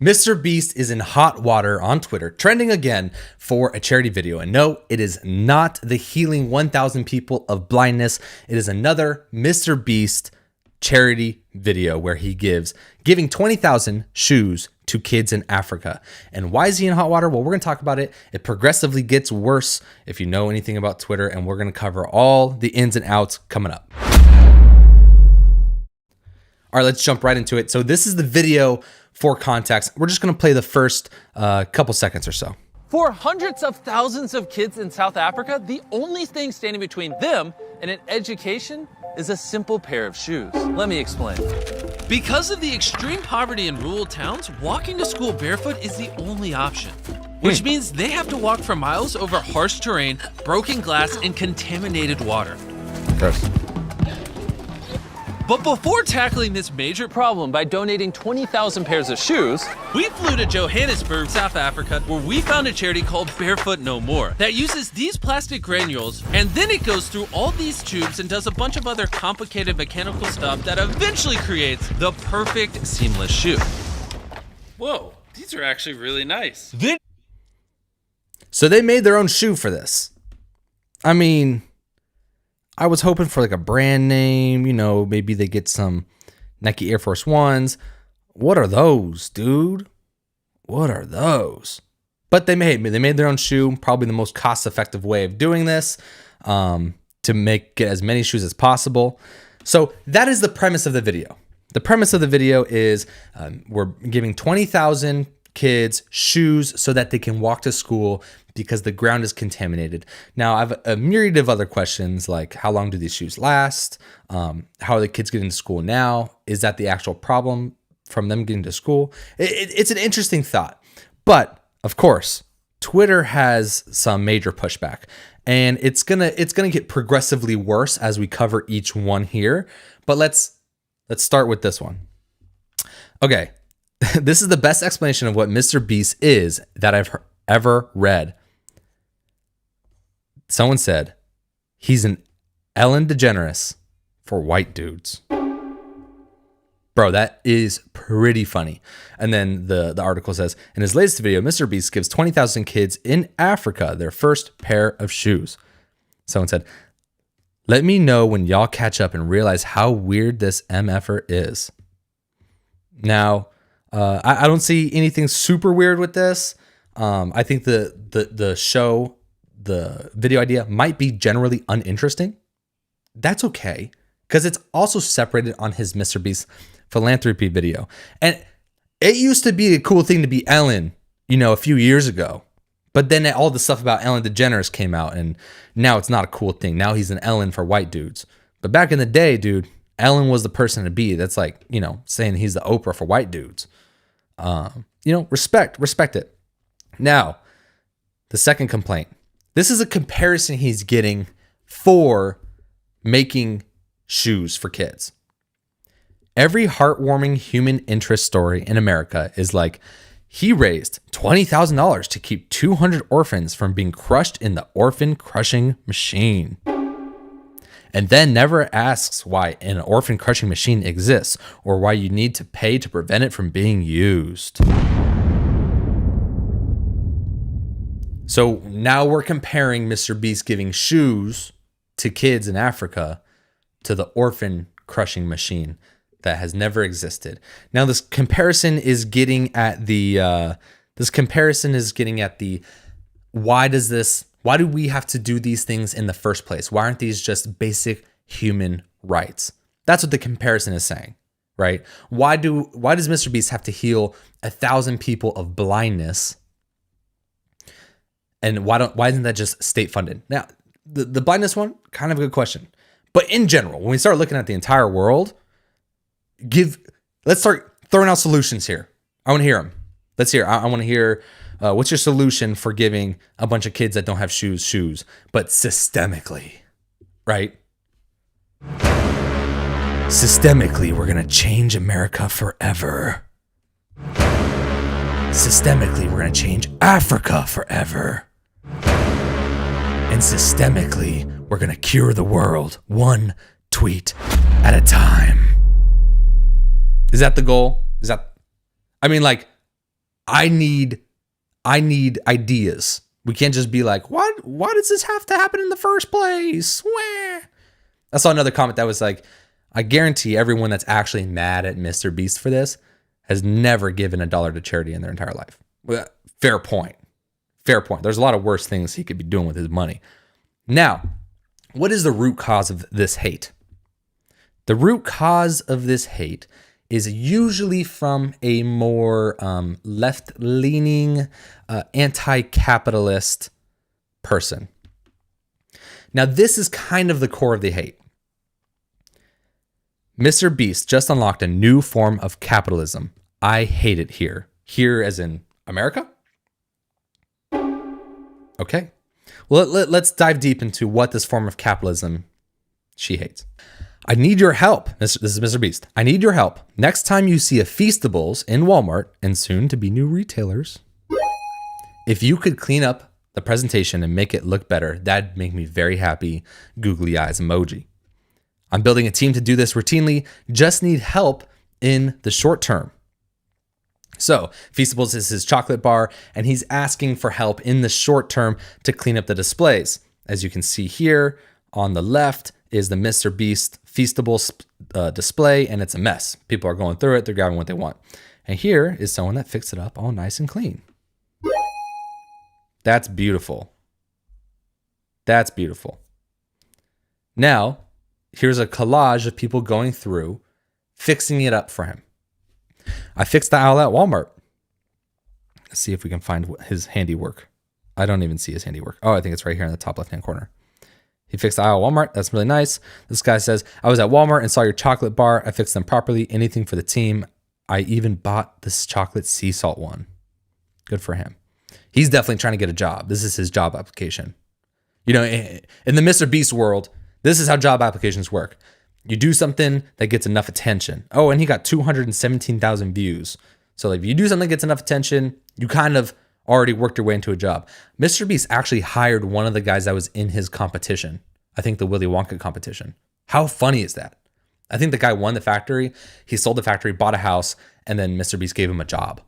MrBeast is in hot water on Twitter, trending again for a charity video. And no, it is not the healing 1,000 people of blindness. It is another MrBeast charity video where he giving 20,000 shoes to kids in Africa. And why is he in hot water? Well, we're going to talk about it. It progressively gets worse if you know anything about Twitter, and we're going to cover all the ins and outs coming up. All right, let's jump right into it. So this is the video for context. We're just going to play the first couple seconds or so. For hundreds of thousands of kids in South Africa, the only thing standing between them and an education is a simple pair of shoes. Let me explain. Because of the extreme poverty in rural towns, walking to school barefoot is the only option, which means they have to walk for miles over harsh terrain, broken glass, and contaminated water. Gross. But before tackling this major problem by donating 20,000 pairs of shoes, we flew to Johannesburg, South Africa, where we found a charity called Barefoot No More that uses these plastic granules, and then it goes through all these tubes and does a bunch of other complicated mechanical stuff that eventually creates the perfect seamless shoe. Whoa, these are actually really nice. So they made their own shoe for this. I mean, I was hoping for like a brand name, you know, maybe they get some Nike Air Force Ones. What are those, dude? What are those? But they made their own shoe, probably the most cost-effective way of doing this, to get as many shoes as possible. So that is the premise of the video. The premise of the video is we're giving 20,000 kids shoes so that they can walk to school because the ground is contaminated. Now, I have a myriad of other questions, like how long do these shoes last? How are the kids getting to school now? Is that the actual problem from them getting to school? It's an interesting thought. But, of course, Twitter has some major pushback. And it's gonna get progressively worse as we cover each one here. But let's start with this one. Okay, this is the best explanation of what MrBeast is that I've ever read. Someone said, he's an Ellen DeGeneres for white dudes. Bro, that is pretty funny. And then the article says, in his latest video, MrBeast gives 20,000 kids in Africa their first pair of shoes. Someone said, let me know when y'all catch up and realize how weird this MFer is. Now, I don't see anything super weird with this. I think the show, the video idea might be generally uninteresting. That's okay, because it's also separated on his MrBeast Philanthropy video. And it used to be a cool thing to be Ellen, you know, a few years ago. But then all the stuff about Ellen DeGeneres came out, and now it's not a cool thing. Now he's an Ellen for white dudes. But back in the day, dude, Ellen was the person to be. That's like, you know, saying he's the Oprah for white dudes. You know, respect it. Now, the second complaint. This is a comparison he's getting for making shoes for kids. Every heartwarming human interest story in America is like, he raised $20,000 to keep 200 orphans from being crushed in the orphan crushing machine. And then never asks why an orphan crushing machine exists or why you need to pay to prevent it from being used. So now we're comparing MrBeast giving shoes to kids in Africa to the orphan crushing machine that has never existed. Now this comparison is getting at the why do we have to do these things in the first place? Why aren't these just basic human rights? That's what the comparison is saying, right? Why does MrBeast have to heal 1,000 people of blindness? And why isn't that just state funded? Now, the blindness one, kind of a good question. But in general, when we start looking at the entire world, let's start throwing out solutions here. I want to hear them. Let's hear. I want to hear what's your solution for giving a bunch of kids that don't have shoes, but systemically, right? Systemically, we're going to change America forever. Systemically, we're going to change Africa forever. And systemically, we're going to cure the world one tweet at a time. Is that the goal? I mean, like, I need ideas. We can't just be like, why does this have to happen in the first place? Wah. I saw another comment that was like, I guarantee everyone that's actually mad at MrBeast for this has never given $1 to charity in their entire life. Well, fair point. Fair point. There's a lot of worse things he could be doing with his money. Now, what is the root cause of this hate? The root cause of this hate is usually from a more left-leaning, anti-capitalist person. Now, this is kind of the core of the hate. MrBeast just unlocked a new form of capitalism. I hate it here. Here as in America? Okay. Well, let's dive deep into what this form of capitalism she hates. I need your help. This is MrBeast. I need your help. Next time you see a Feastables in Walmart and soon to be new retailers, if you could clean up the presentation and make it look better, that'd make me very happy. Googly eyes emoji. I'm building a team to do this routinely. Just need help in the short term. So Feastables is his chocolate bar, and he's asking for help in the short term to clean up the displays. As you can see here on the left is the MrBeast Feastables display, and it's a mess. People are going through it. They're grabbing what they want. And here is someone that fixed it up all nice and clean. That's beautiful. That's beautiful. Now, here's a collage of people going through, fixing it up for him. I fixed the aisle at Walmart. Let's see if we can find his handiwork. I don't even see his handiwork. Oh, I think it's right here in the top left-hand corner. He fixed the aisle at Walmart. That's really nice. This guy says, I was at Walmart and saw your chocolate bar. I fixed them properly. Anything for the team. I even bought this chocolate sea salt one. Good for him. He's definitely trying to get a job. This is his job application. You know, in the MrBeast world, this is how job applications work. You do something that gets enough attention. Oh, and he got 217,000 views. So like, if you do something that gets enough attention, you kind of already worked your way into a job. MrBeast actually hired one of the guys that was in his competition. I think the Willy Wonka competition. How funny is that? I think the guy won the factory. He sold the factory, bought a house, and then MrBeast gave him a job.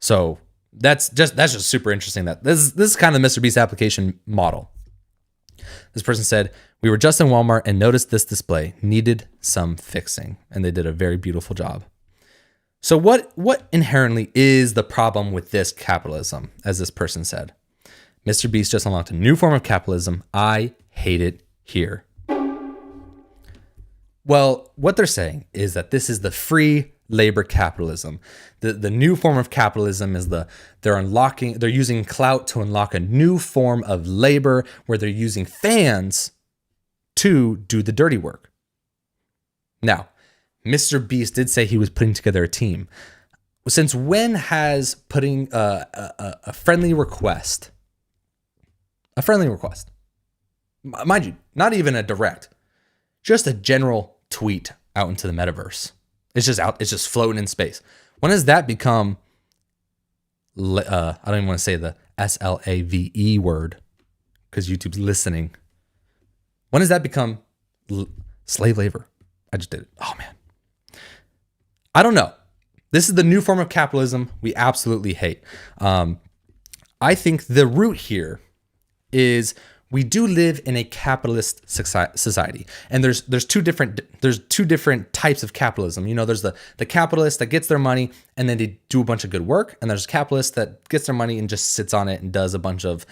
So that's just super interesting. That this is kind of the MrBeast application model. This person said, we were just in Walmart and noticed this display needed some fixing, and they did a very beautiful job. So what inherently is the problem with this capitalism, as this person said? MrBeast just unlocked a new form of capitalism. I hate it here. Well, what they're saying is that this is the free labor capitalism. The new form of capitalism is they're using clout to unlock a new form of labor where they're using fans to do the dirty work. Now, MrBeast did say he was putting together a team. Since when has putting a friendly request, mind you, not even a direct, just a general tweet out into the metaverse. It's just floating in space. When has that become, I don't even want to say the SLAVE word because YouTube's listening. When has that become slave labor? I just did it. Oh man. I don't know. This is the new form of capitalism we absolutely hate. I think the root here is we do live in a capitalist society, and there's two different types of capitalism. You know, there's the capitalist that gets their money and then they do a bunch of good work, and there's a capitalist that gets their money and just sits on it and does a bunch of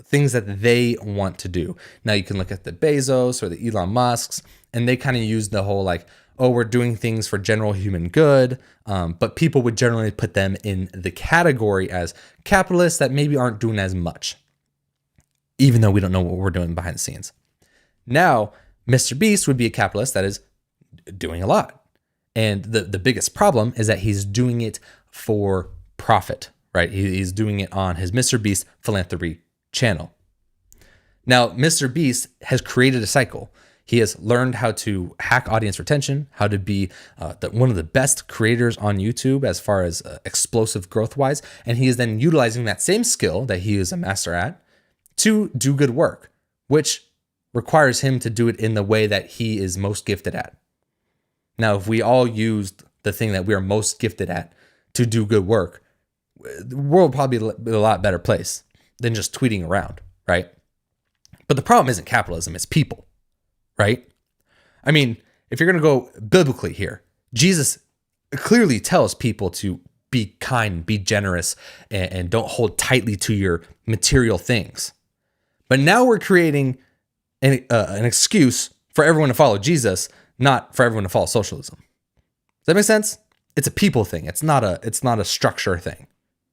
things that they want to do. Now you can look at the Bezos or the Elon Musks, and they kind of use the whole like, oh, we're doing things for general human good, but people would generally put them in the category as capitalists that maybe aren't doing as much, even though we don't know what we're doing behind the scenes. Now, MrBeast would be a capitalist that is doing a lot. And the biggest problem is that he's doing it for profit, right? He's doing it on his MrBeast Philanthropy channel. Now, MrBeast has created a cycle. He has learned how to hack audience retention, how to be one of the best creators on YouTube as far as explosive growth-wise. And he is then utilizing that same skill that he is a master at to do good work, which requires him to do it in the way that he is most gifted at. Now, if we all used the thing that we are most gifted at to do good work, the world would probably be a lot better place than just tweeting around, right? But the problem isn't capitalism, it's people, right? I mean, if you're going to go biblically here, Jesus clearly tells people to be kind, be generous, and don't hold tightly to your material things. But now we're creating an excuse for everyone to follow Jesus, not for everyone to follow socialism. Does that make sense? It's a people thing. It's not a structure thing,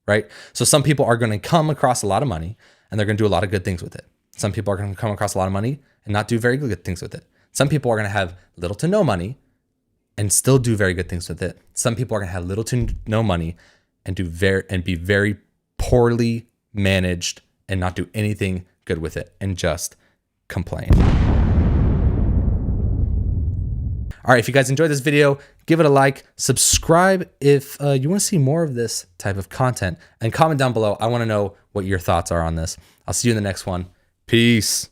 right? So some people are going to come across a lot of money and they're going to do a lot of good things with it. Some people are going to come across a lot of money and not do very good things with it. Some people are going to have little to no money and still do very good things with it. Some people are going to have little to no money and be very poorly managed and not do anything good with it and just complain. All right, if you guys enjoyed this video, give it a like, subscribe if you want to see more of this type of content, and comment down below. I want to know what your thoughts are on this. I'll see you in the next one. Peace.